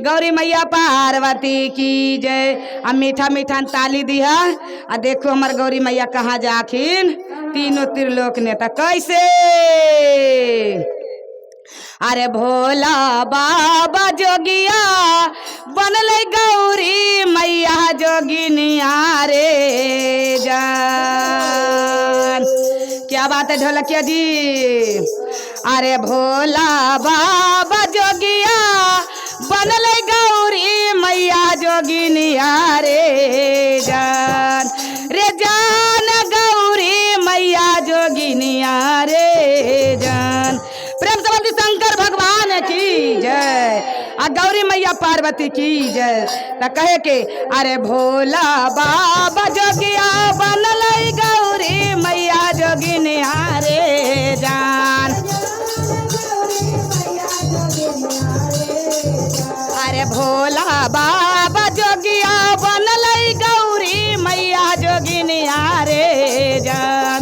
गौरी मैया पार्वती की जय। अब मीठा मीठा ताली दिया। आ देखो हमार गौरी मैया कहाँ जाखिन तीनों त्रिलोक नेता कैसे। अरे भोला बाबा जोगिया बनल गौरी मैया जोगिनिया रे जान। क्या बात है ढोलकिया जी। अरे भोला बाबा जोगिया बनल गौरी मैया जोगिनिया रे जान। रे जान गौरी मैया जोगिनिया रे जान। प्रेम से बोलती शंकर भगवान की जय। आ गौरी मैया पार्वती की जय। त कहे के अरे भोला बाबा जोगिया बनल गौरी मैया जोगिनिया रे जान। अरे भोला बाबा जोगिया बनल गौरी मैया जोगिनिया रे जान।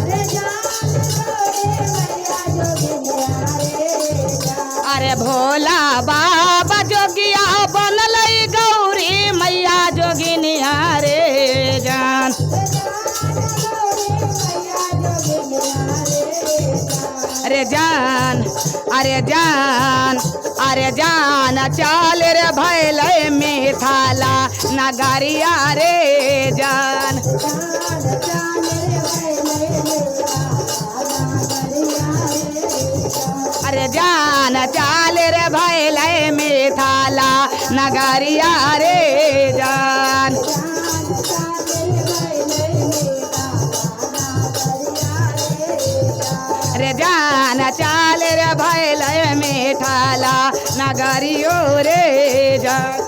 अरे भोला बाबा जोगिया बनल गौरी मैया जोगिनिया रे जान। अरे जान अरे जान अरे जान चाल रे भैल मिथाला नगरिया रे जान। अरे जान चाल रे भैल मिथाला नगरिया रे जान। रे जान चाल रे भैल मिथाला नगरियो रे जान।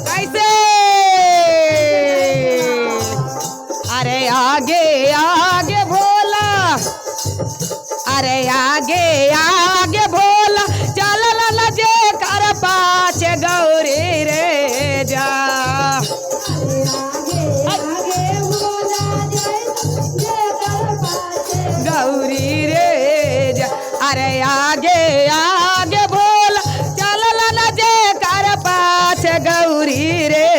कैसे अरे आगे आगे भोला अरे आगे आगे भोला चलल न जे कर पाछे गौरी रे जा। गौरी रे जा। अरे आगे आगे भोला चलल न जे कर पाछे गौरी रे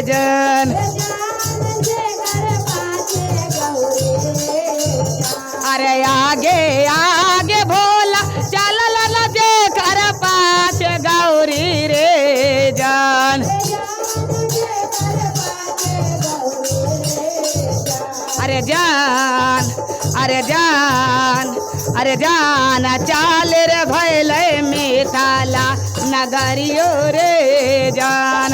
जन। अरे आगे आगे भोला चलल न जे कर पाछे गौरी रे जान। अरे जान अरे जान अरे जान चाल रे भैल मिथाला नगरियो रे जान।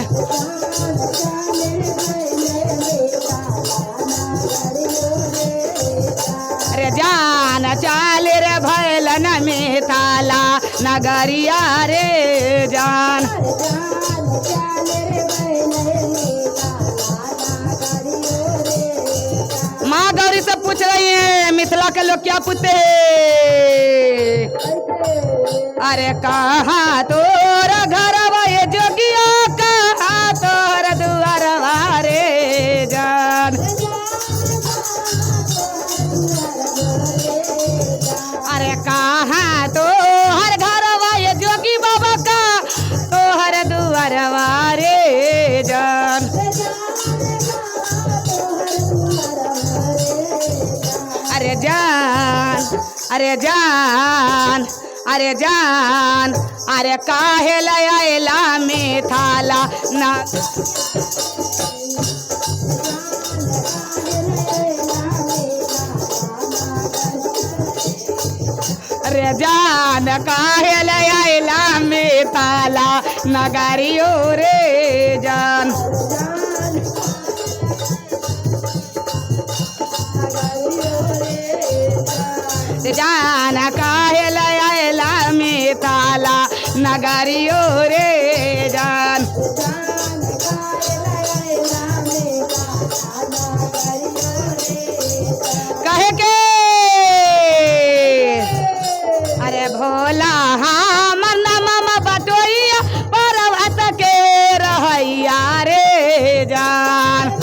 अरे जान चाल रे भैल न मिथाला नगरिया रे जान। माँ गौरी से पूछ रही है मिथिला के लोग क्या पूछते हैं। अरे कहाँ तोरा घर ये जोगिया कहाँ तोरा दुआर रे जान। अरे कहाँ तो हर घर ये जोगी बाबा का तोहर दुआर रे जान। अरे जान अरे जान अरे जान अरे काहे लैला मिथाला ना। अरे जान काहे लैला मिथाला नगरियो रे जान। जान काहे लैला मिथाला नगरियो रे जान। कहे के अरे भोला हम नमम बटोइया पर्वत के रहैया रे जान।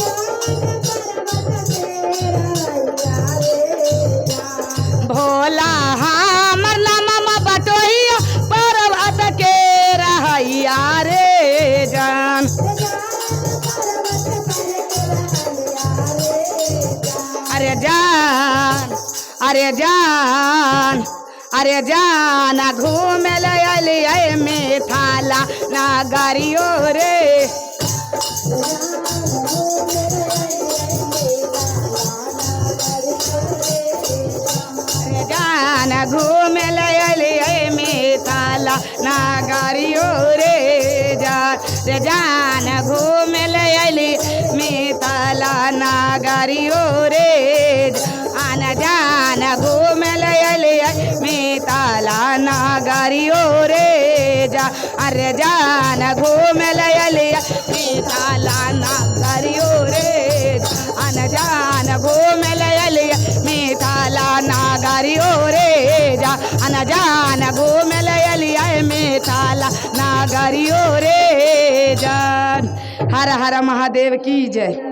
भोला हम अरे जान घूम लिया मिथाला नगरियो रे जान घूम लिया मिथाला नगरियो रे जान घूम लिया मिथाला नगरियो रे आन जान घूम लिया मिथाला नगरियो रे अरे जान घूम लिया मिथाला नगरियो रे आन जान घूम लिया मिथाला नगरियो रे आन जान घूम लिया मिथाला नगरियो रे हर हर महादेव की जय।